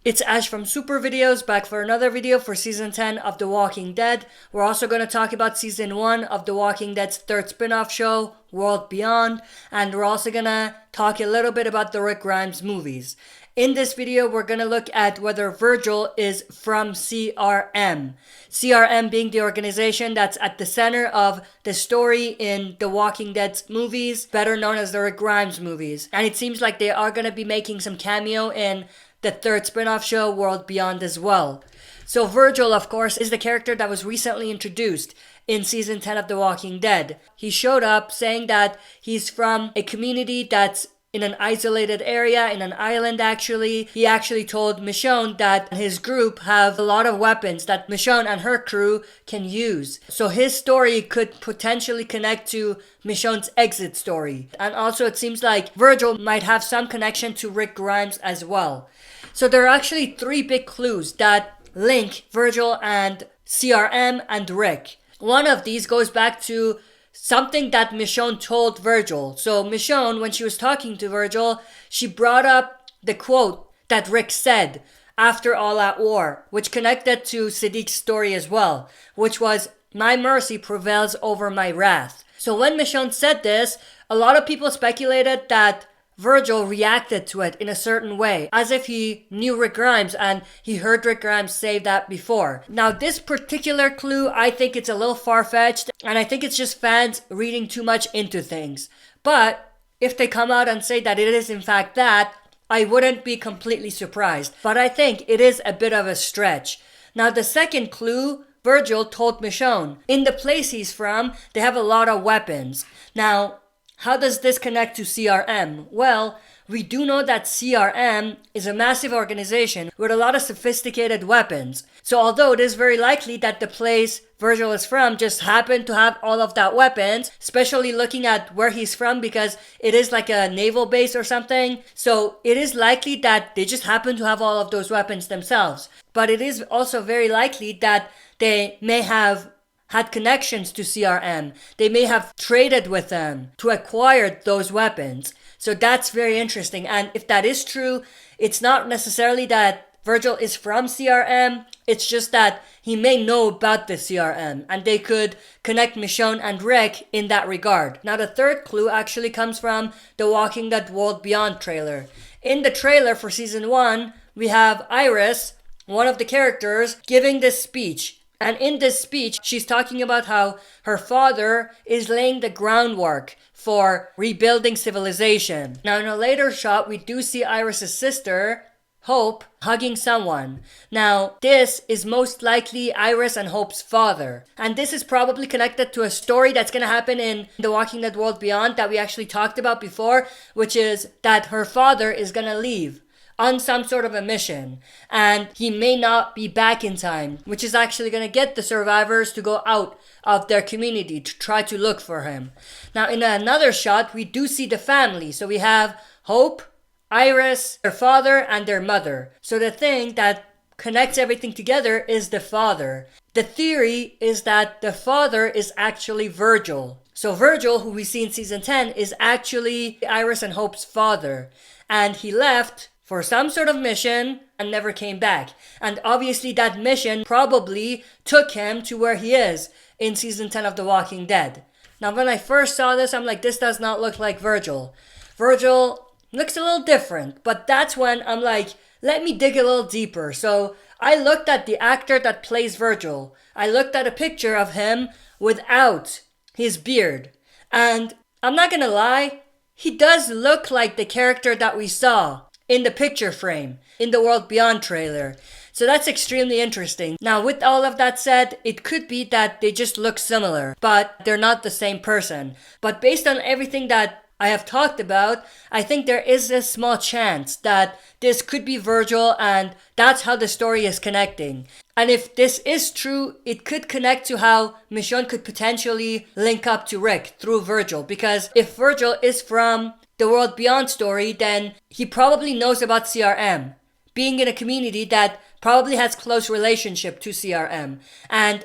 It's Ash from Super Videos, back for another video for Season 10 of The Walking Dead. We're also going to talk about Season 1 of The Walking Dead's third spin-off show, World Beyond, and we're also going to talk a little bit about the Rick Grimes movies. In this video, we're going to look at whether Vergil is from CRM. CRM being the organization that's at the center of the story in The Walking Dead's movies, better known as the Rick Grimes movies. And it seems like they are going to be making some cameo in the third spin-off show, World Beyond, as well. So Vergil, of course, is the character that was recently introduced in Season 10 of The Walking Dead. He showed up saying that he's from a community that's in an isolated area, in an island actually. He actually told Michonne that his group have a lot of weapons that Michonne and her crew can use. So his story could potentially connect to Michonne's exit story. And also it seems like Vergil might have some connection to Rick Grimes as well. So there are actually three big clues that link Vergil and CRM and Rick. One of these goes back to something that Michonne told Vergil. So Michonne, when she was talking to Vergil, she brought up the quote that Rick said after All Out War, which connected to Siddiq's story as well, which was, "My mercy prevails over my wrath." So when Michonne said this, a lot of people speculated that Vergil reacted to it in a certain way, as if he knew Rick Grimes and he heard Rick Grimes say that before. Now, this particular clue, I think it's a little far-fetched, and I think it's just fans reading too much into things. But if they come out and say that it is in fact that, I wouldn't be completely surprised. But I think it is a bit of a stretch. Now, the second clue, Vergil told Michonne, in the place he's from, they have a lot of weapons. Now, how does this connect to CRM? Well, we do know that CRM is a massive organization with a lot of sophisticated weapons. So although it is very likely that the place Vergil is from just happened to have all of that weapons, especially looking at where he's from because it is like a naval base or something. So it is likely that they just happen to have all of those weapons themselves. But it is also very likely that they may have had connections to CRM. They may have traded with them to acquire those weapons. So that's very interesting. And if that is true, it's not necessarily that Vergil is from CRM. It's just that he may know about the CRM and they could connect Michonne and Rick in that regard. Now the third clue actually comes from the Walking Dead World Beyond trailer. In the trailer for Season 1, we have Iris, one of the characters, giving this speech. And in this speech, she's talking about how her father is laying the groundwork for rebuilding civilization. Now, in a later shot, we do see Iris' sister, Hope, hugging someone. Now, this is most likely Iris and Hope's father. And this is probably connected to a story that's going to happen in The Walking Dead World Beyond that we actually talked about before, which is that her father is going to leave on some sort of a mission, and he may not be back in time, which is actually going to get the survivors to go out of their community to try to look for him. Now, in another shot, we do see the family. So we have Hope, Iris, their father, and their mother. So the thing that connects everything together is the father. The theory is that the father is actually Vergil. So Vergil, who we see in Season 10, is actually Iris and Hope's father. And he left for some sort of mission and never came back. And obviously that mission probably took him to where he is in Season 10 of The Walking Dead. Now when I first saw this, I'm like, this does not look like Vergil. Vergil looks a little different, but that's when I'm like, let me dig a little deeper. So I looked at the actor that plays Vergil. I looked at a picture of him without his beard. And I'm not gonna lie, he does look like the character that we saw in the picture frame in the World Beyond trailer. So that's extremely interesting. Now, with all of that said, it could be that they just look similar, but they're not the same person. But based on everything that I have talked about, I think there is a small chance that this could be Vergil and that's how the story is connecting. And if this is true, it could connect to how Michonne could potentially link up to Rick through Vergil. Because if Vergil is from the World Beyond story, then he probably knows about CRM, being in a community that probably has close relationship to CRM. And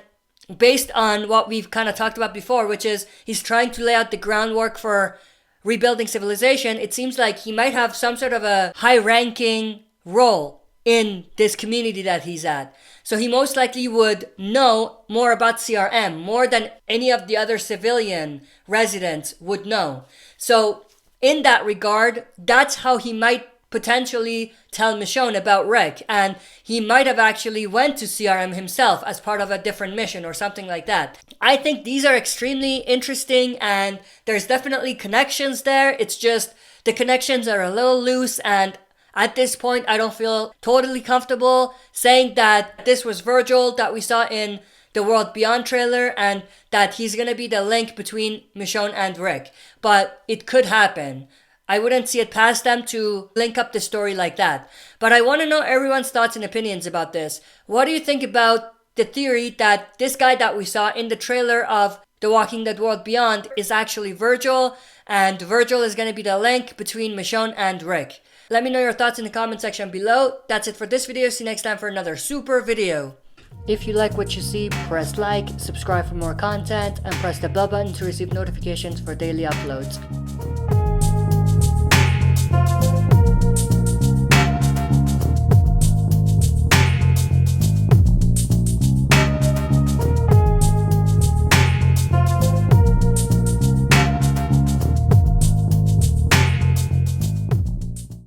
based on what we've kind of talked about before, which is he's trying to lay out the groundwork for rebuilding civilization, it seems like he might have some sort of a high-ranking role in this community that he's at. So he most likely would know more about CRM, more than any of the other civilian residents would know. So in that regard, that's how he might potentially tell Michonne about Rick, and he might have actually went to CRM himself as part of a different mission or something like that. I think these are extremely interesting, and there's definitely connections there. It's just the connections are a little loose, and at this point I don't feel totally comfortable saying that this was Vergil that we saw in the World Beyond trailer and that he's gonna be the link between Michonne and Rick. But it could happen. I wouldn't see it past them to link up the story like that. But I want to know everyone's thoughts and opinions about this. What do you think about the theory that this guy that we saw in the trailer of The Walking Dead World Beyond is actually Vergil, and Vergil is going to be the link between Michonne and Rick? Let me know your thoughts in the comment section below. That's it for this video. See you next time for another super video. If you like what you see, press like, subscribe for more content, and press the bell button to receive notifications for daily uploads.